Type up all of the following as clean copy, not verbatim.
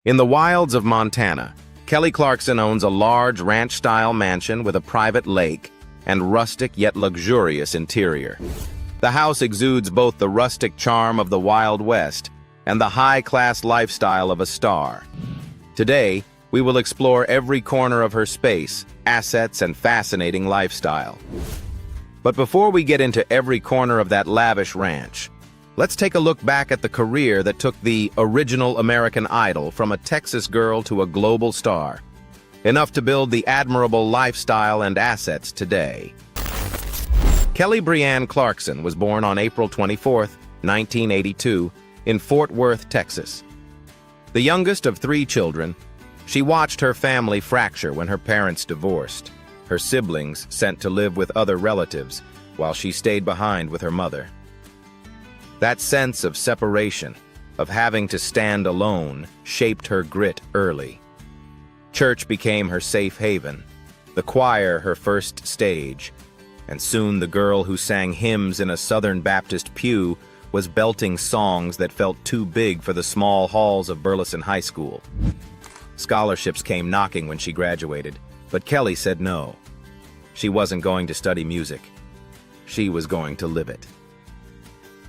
In the wilds of Montana, Kelly Clarkson owns a large ranch-style mansion with a private lake and rustic yet luxurious interior. The house exudes both the rustic charm of the Wild West and the high-class lifestyle of a star. Today, we will explore every corner of her space, assets, and fascinating lifestyle. But before we get into every corner of that lavish ranch, let's take a look back at the career that took the original American Idol from a Texas girl to a global star, enough to build the admirable lifestyle and assets today. Kelly Breanne Clarkson was born on April 24, 1982, in Fort Worth, Texas. The youngest of 3 children, she watched her family fracture when her parents divorced, her siblings sent to live with other relatives while she stayed behind with her mother. That sense of separation, of having to stand alone, shaped her grit early. Church became her safe haven, the choir her first stage, and soon the girl who sang hymns in a Southern Baptist pew was belting songs that felt too big for the small halls of Burleson High School. Scholarships came knocking when she graduated, but Kelly said no. She wasn't going to study music. She was going to live it.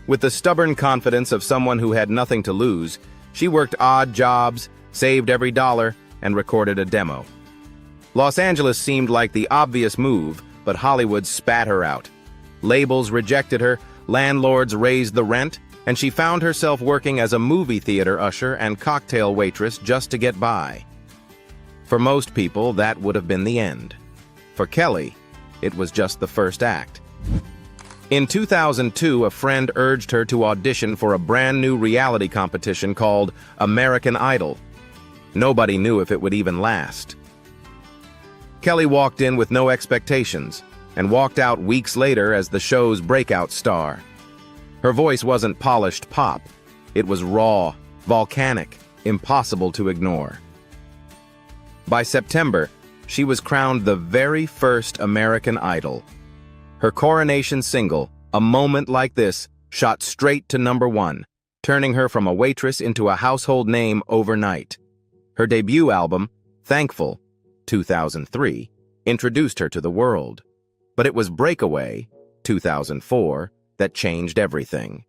With the stubborn confidence of someone who had nothing to lose, she worked odd jobs, saved every dollar, and recorded a demo. Los Angeles seemed like the obvious move, but Hollywood spat her out. Labels rejected her, landlords raised the rent, and she found herself working as a movie theater usher and cocktail waitress just to get by. For most people, that would have been the end. For Kelly, it was just the first act. In 2002, a friend urged her to audition for a brand new reality competition called American Idol. Nobody knew if it would even last. Kelly walked in with no expectations and walked out weeks later as the show's breakout star. Her voice wasn't polished pop. It was raw, volcanic, impossible to ignore. By September, she was crowned the very first American Idol. Her coronation single, A Moment Like This, shot straight to #1, turning her from a waitress into a household name overnight. Her debut album, Thankful, 2003, introduced her to the world. But it was Breakaway, 2004, that changed everything.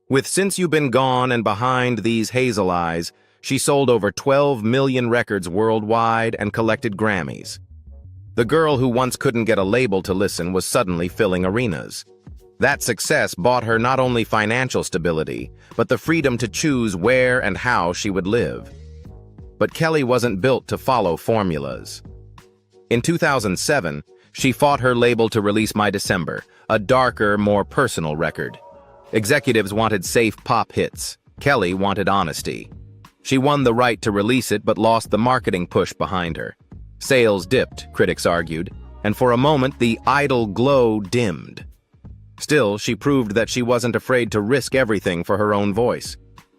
With Since You've Been Gone and Behind These Hazel Eyes, she sold over 12 million records worldwide and collected Grammys. The girl who once couldn't get a label to listen was suddenly filling arenas. That success bought her not only financial stability, but the freedom to choose where and how she would live. But Kelly wasn't built to follow formulas. In 2007, she fought her label to release My December, a darker, more personal record. Executives wanted safe pop hits. Kelly wanted honesty. She won the right to release it but lost the marketing push behind her. Sales dipped, critics argued, and for a moment the idol glow dimmed. Still, she proved that she wasn't afraid to risk everything for her own voice.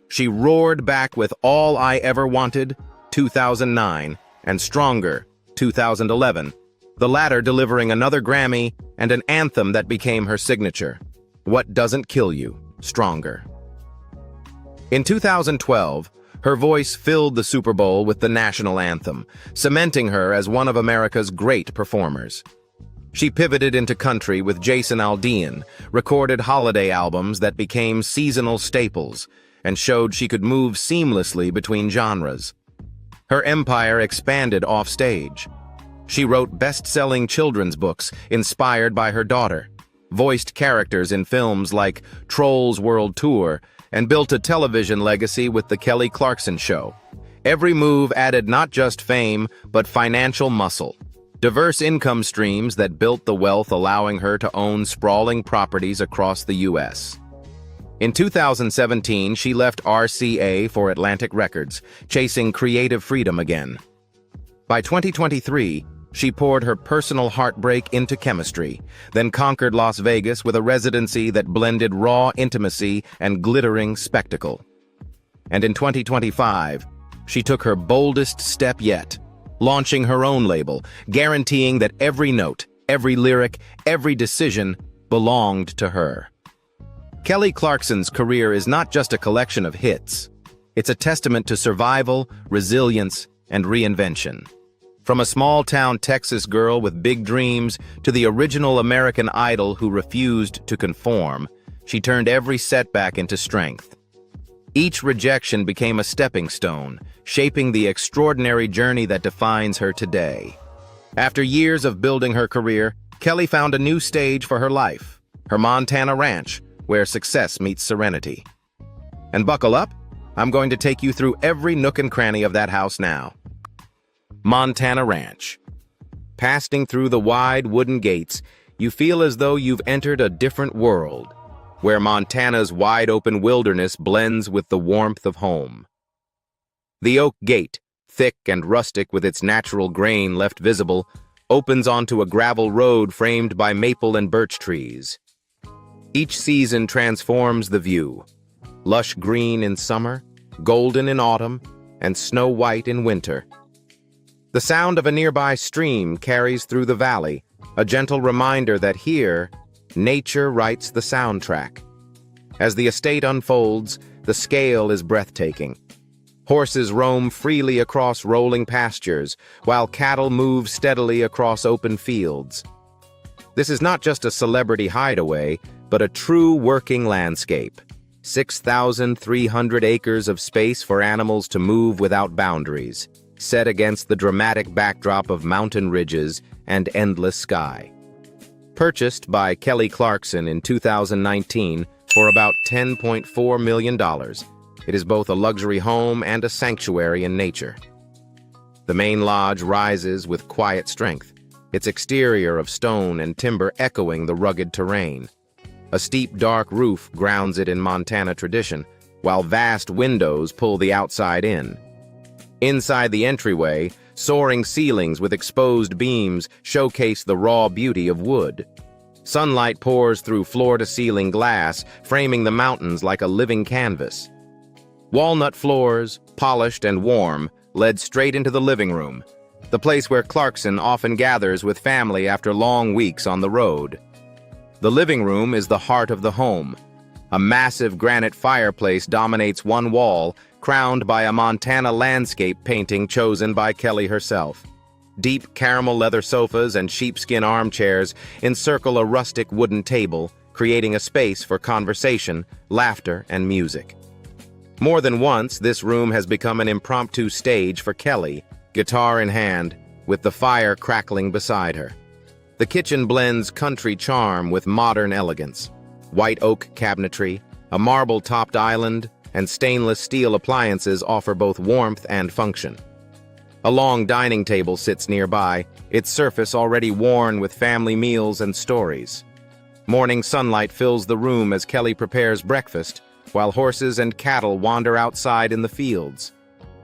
She roared back with All I Ever Wanted, 2009, and Stronger, 2011, the latter delivering another Grammy and an anthem that became her signature, What Doesn't Kill You, Stronger. In 2012, her voice filled the Super Bowl with the national anthem, cementing her as one of America's great performers. She pivoted into country with Jason Aldean, recorded holiday albums that became seasonal staples, and showed she could move seamlessly between genres. Her empire expanded offstage. She wrote best-selling children's books inspired by her daughter, voiced characters in films like Trolls World Tour, and built a television legacy with The Kelly Clarkson Show. Every move added not just fame, but financial muscle. Diverse income streams that built the wealth, allowing her to own sprawling properties across the U.S. In 2017, she left RCA for Atlantic Records, chasing creative freedom again. By 2023, she poured her personal heartbreak into chemistry, then conquered Las Vegas with a residency that blended raw intimacy and glittering spectacle. And in 2025, she took her boldest step yet, launching her own label, guaranteeing that every note, every lyric, every decision belonged to her. Kelly Clarkson's career is not just a collection of hits. It's a testament to survival, resilience, and reinvention. From a small-town Texas girl with big dreams to the original American Idol who refused to conform, she turned every setback into strength. Each rejection became a stepping stone, shaping the extraordinary journey that defines her today. After years of building her career, Kelly found a new stage for her life, her Montana ranch, where success meets serenity. And buckle up, I'm going to take you through every nook and cranny of that house now. Montana Ranch. Passing through the wide wooden gates, you feel as though you've entered a different world, where Montana's wide-open wilderness blends with the warmth of home. The oak gate, thick and rustic with its natural grain left visible, opens onto a gravel road framed by maple and birch trees. Each season transforms the view. Lush green in summer, golden in autumn, and snow-white in winter. The sound of a nearby stream carries through the valley, a gentle reminder that here, nature writes the soundtrack. As the estate unfolds, the scale is breathtaking. Horses roam freely across rolling pastures, while cattle move steadily across open fields. This is not just a celebrity hideaway, but a true working landscape. 6,300 acres of space for animals to move without boundaries, set against the dramatic backdrop of mountain ridges and endless sky. Purchased by Kelly Clarkson in 2019 for about $10.4 million, it is both a luxury home and a sanctuary in nature. The main lodge rises with quiet strength, its exterior of stone and timber echoing the rugged terrain. A steep, dark roof grounds it in Montana tradition, while vast windows pull the outside in. Inside the entryway, soaring ceilings with exposed beams showcase the raw beauty of wood. Sunlight pours through floor-to-ceiling glass, framing the mountains like a living canvas. Walnut floors, polished and warm, led straight into the living room, the place where Clarkson often gathers with family after long weeks on the road. The living room is the heart of the home. A massive granite fireplace dominates one wall, crowned by a Montana landscape painting chosen by Kelly herself. Deep caramel leather sofas and sheepskin armchairs encircle a rustic wooden table, creating a space for conversation, laughter, and music. More than once, this room has become an impromptu stage for Kelly, guitar in hand, with the fire crackling beside her. The kitchen blends country charm with modern elegance. White oak cabinetry, a marble-topped island, and stainless steel appliances offer both warmth and function. A long dining table sits nearby, its surface already worn with family meals and stories. Morning sunlight fills the room as Kelly prepares breakfast, while horses and cattle wander outside in the fields,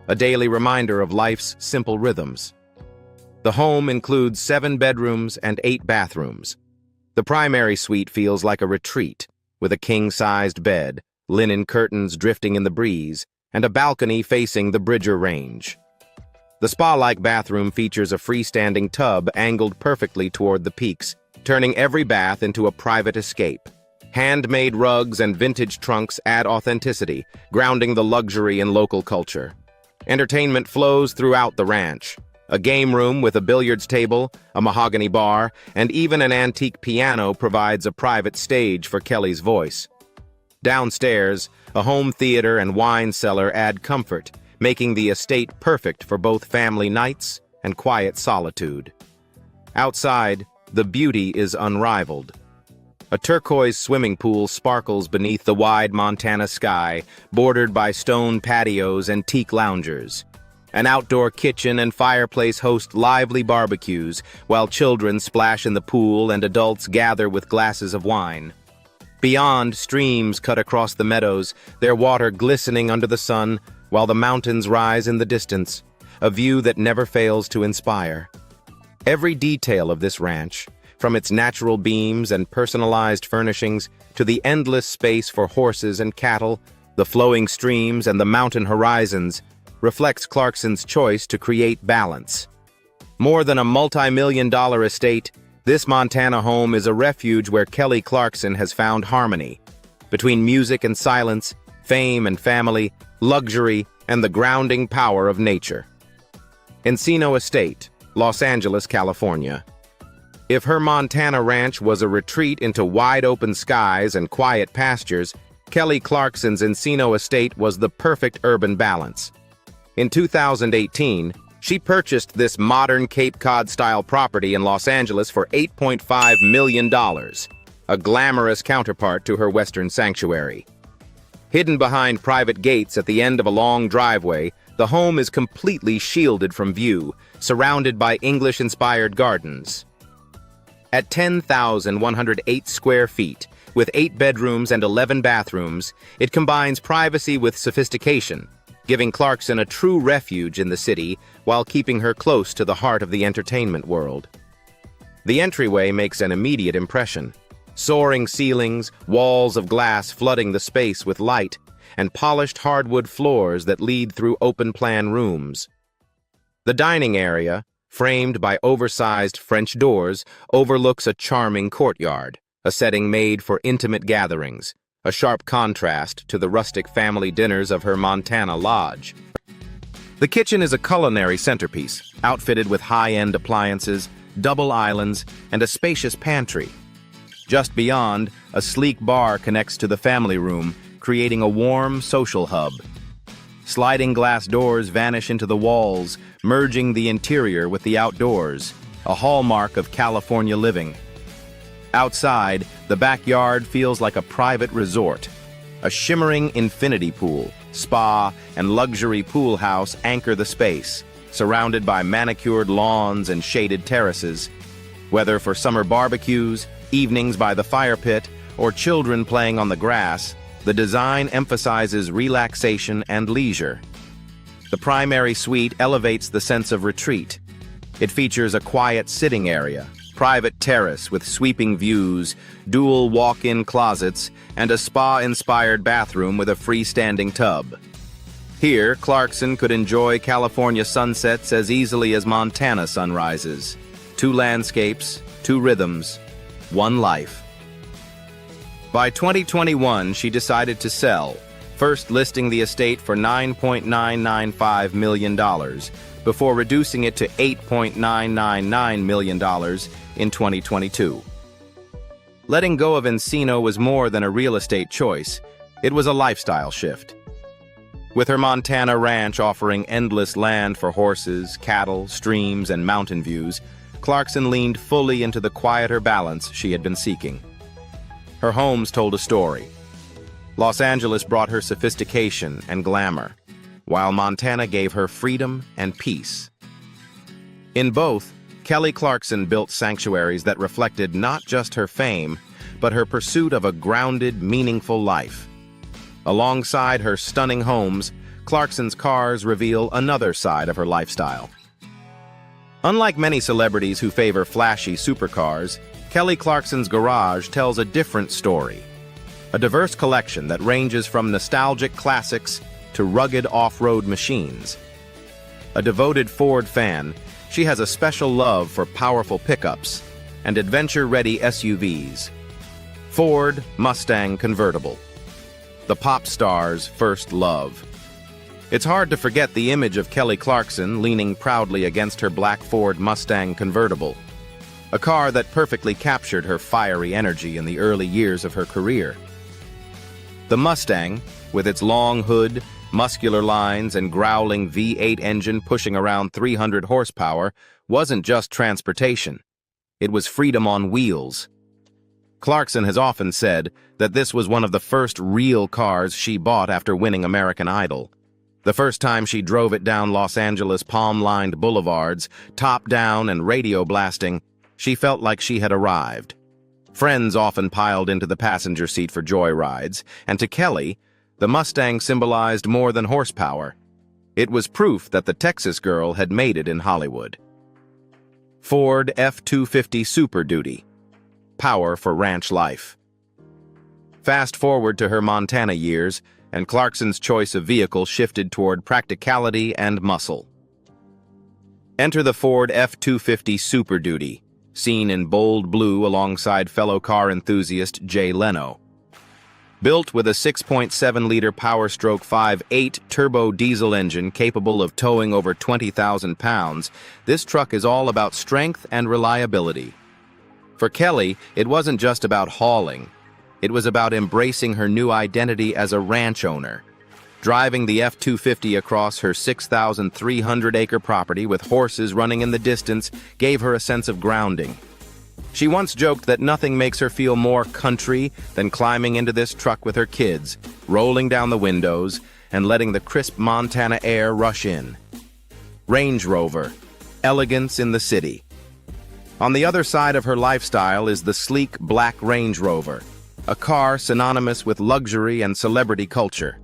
a daily reminder of life's simple rhythms. The home includes 7 bedrooms and 8 bathrooms. The primary suite feels like a retreat, with a king-sized bed, linen curtains drifting in the breeze, and a balcony facing the Bridger Range. The spa-like bathroom features a freestanding tub angled perfectly toward the peaks, turning every bath into a private escape. Handmade rugs and vintage trunks add authenticity, grounding the luxury in local culture. Entertainment flows throughout the ranch. A game room with a billiards table, a mahogany bar, and even an antique piano provides a private stage for Kelly's voice. Downstairs, a home theater and wine cellar add comfort, making the estate perfect for both family nights and quiet solitude. Outside, the beauty is unrivaled. A turquoise swimming pool sparkles beneath the wide Montana sky, bordered by stone patios and teak loungers. An outdoor kitchen and fireplace host lively barbecues, while children splash in the pool and adults gather with glasses of wine. Beyond, streams cut across the meadows, their water glistening under the sun, while the mountains rise in the distance, a view that never fails to inspire. Every detail of this ranch, from its natural beams and personalized furnishings to the endless space for horses and cattle, the flowing streams and the mountain horizons, reflects Clarkson's choice to create balance. More than a multi-million-dollar estate, this Montana home is a refuge where Kelly Clarkson has found harmony. Between music and silence, fame and family, luxury, and the grounding power of nature. Encino Estate, Los Angeles, California. If her Montana ranch was a retreat into wide-open skies and quiet pastures, Kelly Clarkson's Encino Estate was the perfect urban balance. In 2018, she purchased this modern Cape Cod-style property in Los Angeles for $8.5 million, a glamorous counterpart to her western sanctuary. Hidden behind private gates at the end of a long driveway, the home is completely shielded from view, surrounded by English-inspired gardens. At 10,108 square feet, with 8 bedrooms and 11 bathrooms, it combines privacy with sophistication, giving Clarkson a true refuge in the city while keeping her close to the heart of the entertainment world. The entryway makes an immediate impression. Soaring ceilings, walls of glass flooding the space with light, and polished hardwood floors that lead through open-plan rooms. The dining area, framed by oversized French doors, overlooks a charming courtyard, a setting made for intimate gatherings, a sharp contrast to the rustic family dinners of her Montana lodge. The kitchen is a culinary centerpiece, outfitted with high-end appliances, double islands, and a spacious pantry. Just beyond, a sleek bar connects to the family room, creating a warm social hub. Sliding glass doors vanish into the walls, merging the interior with the outdoors, a hallmark of California living. Outside, the backyard feels like a private resort. A shimmering infinity pool, spa, and luxury pool house anchor the space, surrounded by manicured lawns and shaded terraces. Whether for summer barbecues, evenings by the fire pit, or children playing on the grass, the design emphasizes relaxation and leisure. The primary suite elevates the sense of retreat. It features a quiet sitting area, private terrace with sweeping views, dual walk-in closets, and a spa-inspired bathroom with a freestanding tub. Here, Clarkson could enjoy California sunsets as easily as Montana sunrises. 2 landscapes, 2 rhythms, 1 life. By 2021, she decided to sell, first listing the estate for $9.995 million, before reducing it to $8.999 million in 2022. Letting go of Encino was more than a real estate choice, it was a lifestyle shift. With her Montana ranch offering endless land for horses, cattle, streams, and mountain views, Clarkson leaned fully into the quieter balance she had been seeking. Her homes told a story. Los Angeles brought her sophistication and glamour, while Montana gave her freedom and peace. In both, Kelly Clarkson built sanctuaries that reflected not just her fame, but her pursuit of a grounded, meaningful life. Alongside her stunning homes, Clarkson's cars reveal another side of her lifestyle. Unlike many celebrities who favor flashy supercars, Kelly Clarkson's garage tells a different story. A diverse collection that ranges from nostalgic classics to rugged off-road machines. A devoted Ford fan, she has a special love for powerful pickups and adventure-ready SUVs. Ford Mustang convertible. The pop star's first love. It's hard to forget the image of Kelly Clarkson leaning proudly against her black Ford Mustang convertible, a car that perfectly captured her fiery energy in the early years of her career. The Mustang, with its long hood, muscular lines, and growling V8 engine pushing around 300 horsepower, wasn't just transportation. It was freedom on wheels. Clarkson has often said that this was one of the first real cars she bought after winning American Idol. The first time she drove it down Los Angeles palm-lined boulevards, top down and radio blasting, she felt like she had arrived. Friends often piled into the passenger seat for joyrides, and to Kelly, the Mustang symbolized more than horsepower. It was proof that the Texas girl had made it in Hollywood. Ford F-250 Super Duty. Power for ranch life. Fast forward to her Montana years, and Clarkson's choice of vehicle shifted toward practicality and muscle. Enter the Ford F-250 Super Duty, seen in bold blue alongside fellow car enthusiast Jay Leno. Built with a 6.7-liter Powerstroke 5.8 turbo diesel engine capable of towing over 20,000 pounds, this truck is all about strength and reliability. For Kelly, it wasn't just about hauling. It was about embracing her new identity as a ranch owner. Driving the F-250 across her 6,300-acre property with horses running in the distance gave her a sense of grounding. She once joked that nothing makes her feel more country than climbing into this truck with her kids, rolling down the windows, and letting the crisp Montana air rush in. Range Rover, elegance in the city. On the other side of her lifestyle is the sleek black Range Rover, a car synonymous with luxury and celebrity culture.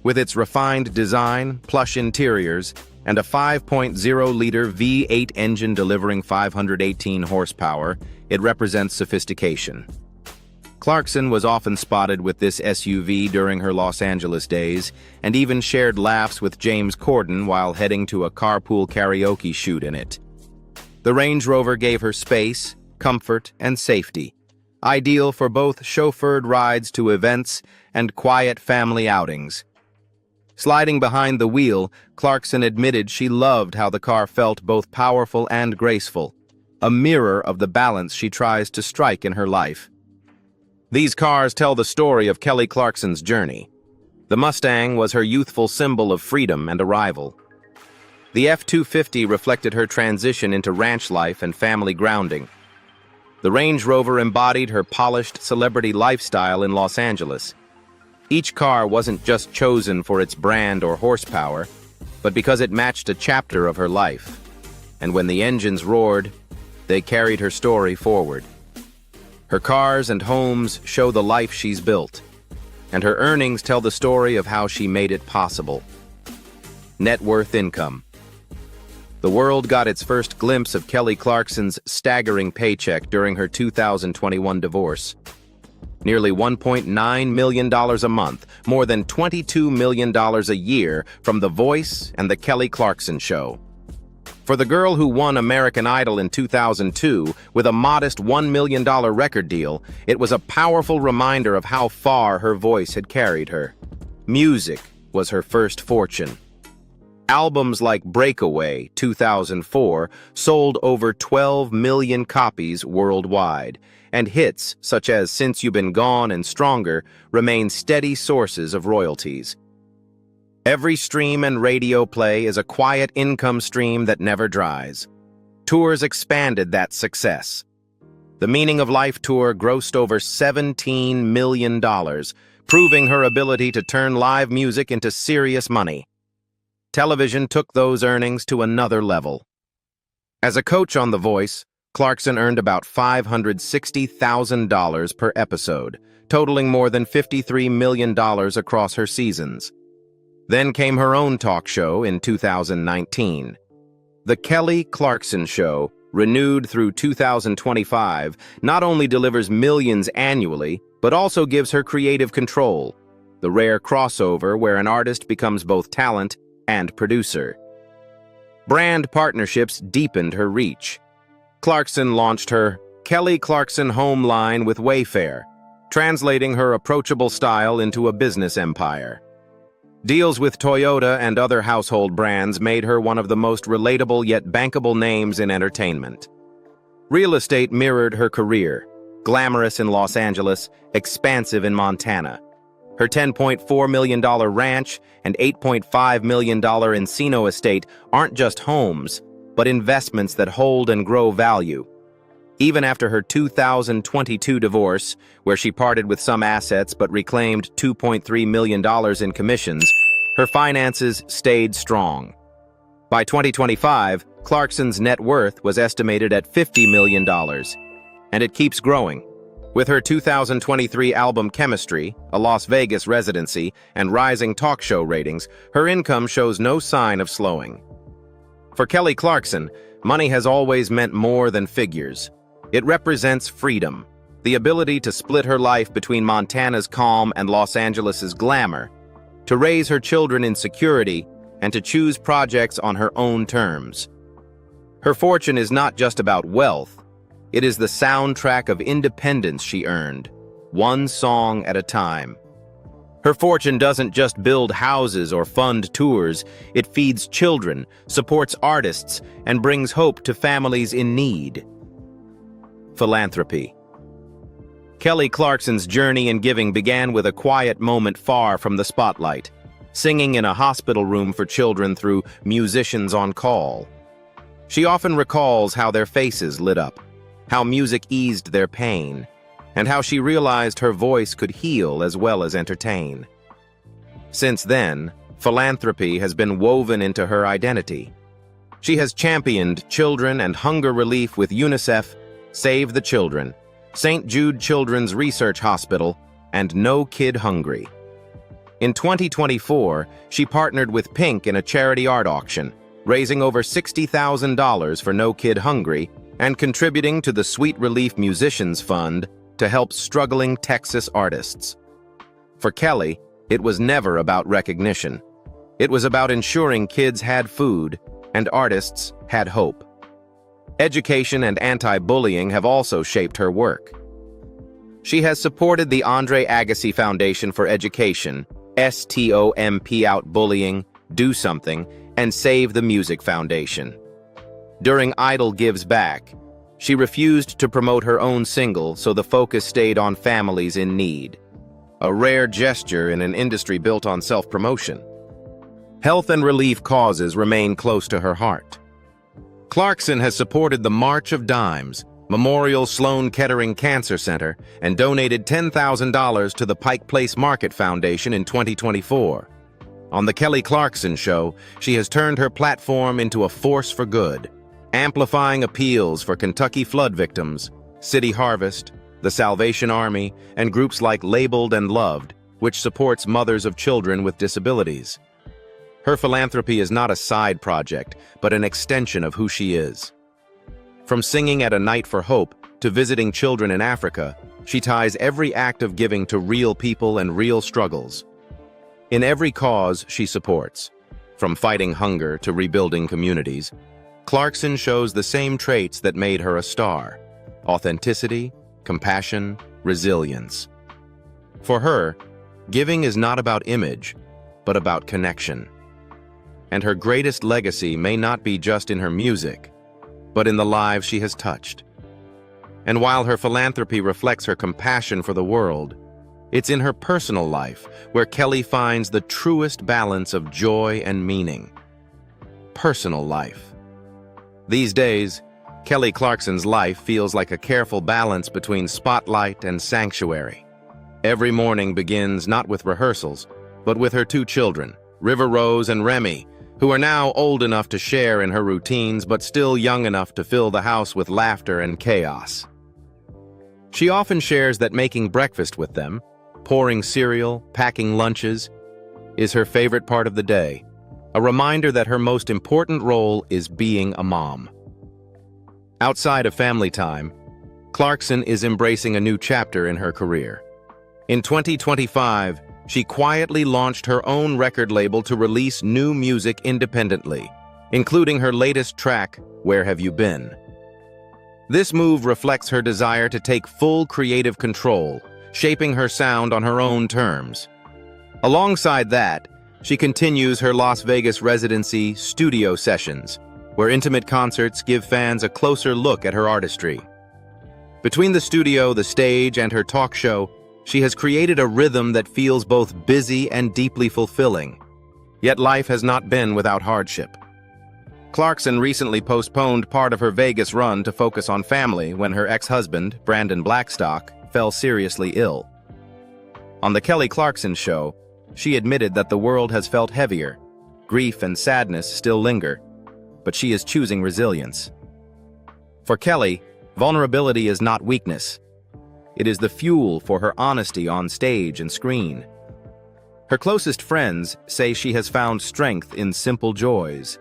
With its refined design, plush interiors, and a 5.0-liter V8 engine delivering 518 horsepower, it represents sophistication. Clarkson was often spotted with this SUV during her Los Angeles days, and even shared laughs with James Corden while heading to a carpool karaoke shoot in it. The Range Rover gave her space, comfort, and safety, ideal for both chauffeured rides to events and quiet family outings. Sliding behind the wheel, Clarkson admitted she loved how the car felt both powerful and graceful, a mirror of the balance she tries to strike in her life. These cars tell the story of Kelly Clarkson's journey. The Mustang was her youthful symbol of freedom and arrival. The F-250 reflected her transition into ranch life and family grounding. The Range Rover embodied her polished celebrity lifestyle in Los Angeles. Each car wasn't just chosen for its brand or horsepower, but because it matched a chapter of her life. And when the engines roared, they carried her story forward. Her cars and homes show the life she's built, and her earnings tell the story of how she made it possible. Net worth income. The world got its first glimpse of Kelly Clarkson's staggering paycheck during her 2021 divorce. Nearly $1.9 million a month, more than $22 million a year from The Voice and The Kelly Clarkson Show. For the girl who won American Idol in 2002 with a modest $1 million record deal, it was a powerful reminder of how far her voice had carried her. Music was her first fortune. Albums like Breakaway, 2004, sold over 12 million copies worldwide, and hits such as Since You've Been Gone and Stronger remain steady sources of royalties. Every stream and radio play is a quiet income stream that never dries. Tours expanded that success. The Meaning of Life tour grossed over $17 million, proving her ability to turn live music into serious money. Television took those earnings to another level. As a coach on The Voice, Clarkson earned about $560,000 per episode, totaling more than $53 million across her seasons. Then came her own talk show in 2019. The Kelly Clarkson Show, renewed through 2025, not only delivers millions annually, but also gives her creative control, the rare crossover where an artist becomes both talent and producer. Brand partnerships deepened her reach. Clarkson launched her Kelly Clarkson Home line with Wayfair, translating her approachable style into a business empire. Deals with Toyota and other household brands made her one of the most relatable yet bankable names in entertainment. Real estate mirrored her career, glamorous in Los Angeles, expansive in Montana. Her $10.4 million ranch and $8.5 million Encino estate aren't just homes, but investments that hold and grow value. Even after her 2022 divorce, where she parted with some assets but reclaimed $2.3 million in commissions, her finances stayed strong. By 2025, Clarkson's net worth was estimated at $50 million, and it keeps growing. With her 2023 album Chemistry, a Las Vegas residency, and rising talk show ratings, her income shows no sign of slowing. For Kelly Clarkson, money has always meant more than figures. It represents freedom, the ability to split her life between Montana's calm and Los Angeles's glamour, to raise her children in security, and to choose projects on her own terms. Her fortune is not just about wealth, it is the soundtrack of independence she earned. one song at a time. Her fortune doesn't just build houses or fund tours, it feeds children, supports artists, and brings hope to families in need. Philanthropy. Kelly Clarkson's journey in giving began with a quiet moment far from the spotlight, singing in a hospital room for children through Musicians on Call. She often recalls how their faces lit up, how music eased their pain, and how she realized her voice could heal as well as entertain. Since then, philanthropy has been woven into her identity. She has championed children and hunger relief with UNICEF, Save the Children, St. Jude Children's Research Hospital, and No Kid Hungry. In 2024, she partnered with Pink in a charity art auction, raising over $60,000 for No Kid Hungry and contributing to the Sweet Relief Musicians Fund to help struggling Texas artists. For Kelly, it was never about recognition. It was about ensuring kids had food and artists had hope. Education and anti-bullying have also shaped her work. She has supported the Andre Agassi Foundation for Education, STOMP Out Bullying, Do Something, and Save the Music Foundation. During Idol Gives Back, she refused to promote her own single, so the focus stayed on families in need. A rare gesture in an industry built on self-promotion. Health and relief causes remain close to her heart. Clarkson has supported the March of Dimes, Memorial Sloan Kettering Cancer Center, and donated $10,000 to the Pike Place Market Foundation in 2024. On The Kelly Clarkson Show, she has turned her platform into a force for good, amplifying appeals for Kentucky flood victims, City Harvest, the Salvation Army, and groups like Labeled and Loved, which supports mothers of children with disabilities. Her philanthropy is not a side project, but an extension of who she is. From singing at a night for hope to visiting children in Africa, she ties every act of giving to real people and real struggles. In every cause she supports, from fighting hunger to rebuilding communities, Clarkson shows the same traits that made her a star: authenticity, compassion, resilience. For her, giving is not about image, but about connection. And her greatest legacy may not be just in her music, but in the lives she has touched. And while her philanthropy reflects her compassion for the world, it's in her personal life where Kelly finds the truest balance of joy and meaning. Personal life. These days, Kelly Clarkson's life feels like a careful balance between spotlight and sanctuary. Every morning begins not with rehearsals, but with her two children, River Rose and Remy, who are now old enough to share in her routines but still young enough to fill the house with laughter and chaos. She often shares that making breakfast with them, pouring cereal, packing lunches, is her favorite part of the day, a reminder that her most important role is being a mom. Outside of family time, Clarkson is embracing a new chapter in her career. In 2025, she quietly launched her own record label to release new music independently, including her latest track, Where Have You Been? This move reflects her desire to take full creative control, shaping her sound on her own terms. Alongside that, she continues her Las Vegas residency studio sessions, where intimate concerts give fans a closer look at her artistry. Between the studio, the stage, and her talk show, she has created a rhythm that feels both busy and deeply fulfilling. Yet life has not been without hardship. Clarkson recently postponed part of her Vegas run to focus on family when her ex-husband, Brandon Blackstock, fell seriously ill. On The Kelly Clarkson Show, she admitted that the world has felt heavier. Grief and sadness still linger, but she is choosing resilience. For Kelly, vulnerability is not weakness. It is the fuel for her honesty on stage and screen. Her closest friends say she has found strength in simple joys.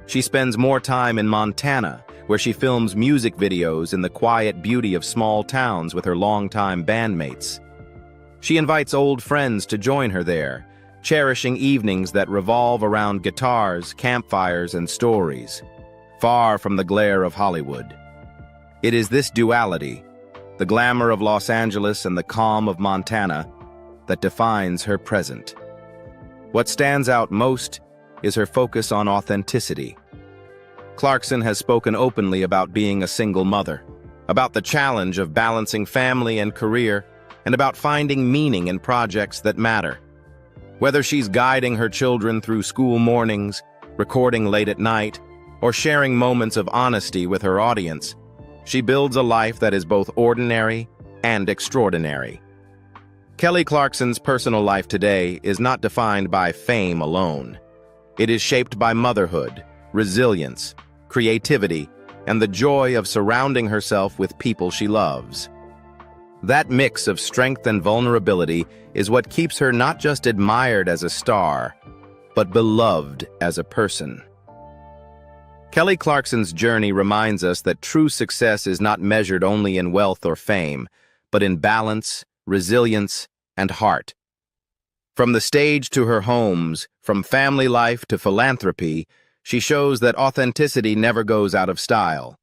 She spends more time in Montana, where she films music videos in the quiet beauty of small towns with her longtime bandmates. She invites old friends to join her there, cherishing evenings that revolve around guitars, campfires, and stories, far from the glare of Hollywood. It is this duality, the glamour of Los Angeles and the calm of Montana that defines her present. What stands out most is her focus on authenticity. Clarkson has spoken openly about being a single mother, about the challenge of balancing family and career, and about finding meaning in projects that matter. Whether she's guiding her children through school mornings, recording late at night, or sharing moments of honesty with her audience, she builds a life that is both ordinary and extraordinary. Kelly Clarkson's personal life today is not defined by fame alone. It is shaped by motherhood, resilience, creativity, and the joy of surrounding herself with people she loves. That mix of strength and vulnerability is what keeps her not just admired as a star, but beloved as a person. Kelly Clarkson's journey reminds us that true success is not measured only in wealth or fame, but in balance, resilience, and heart. From the stage to her homes, from family life to philanthropy, she shows that authenticity never goes out of style.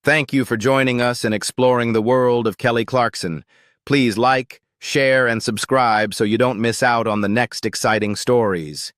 Thank you for joining us in exploring the world of Kelly Clarkson. Please like, share, and subscribe so you don't miss out on the next exciting stories.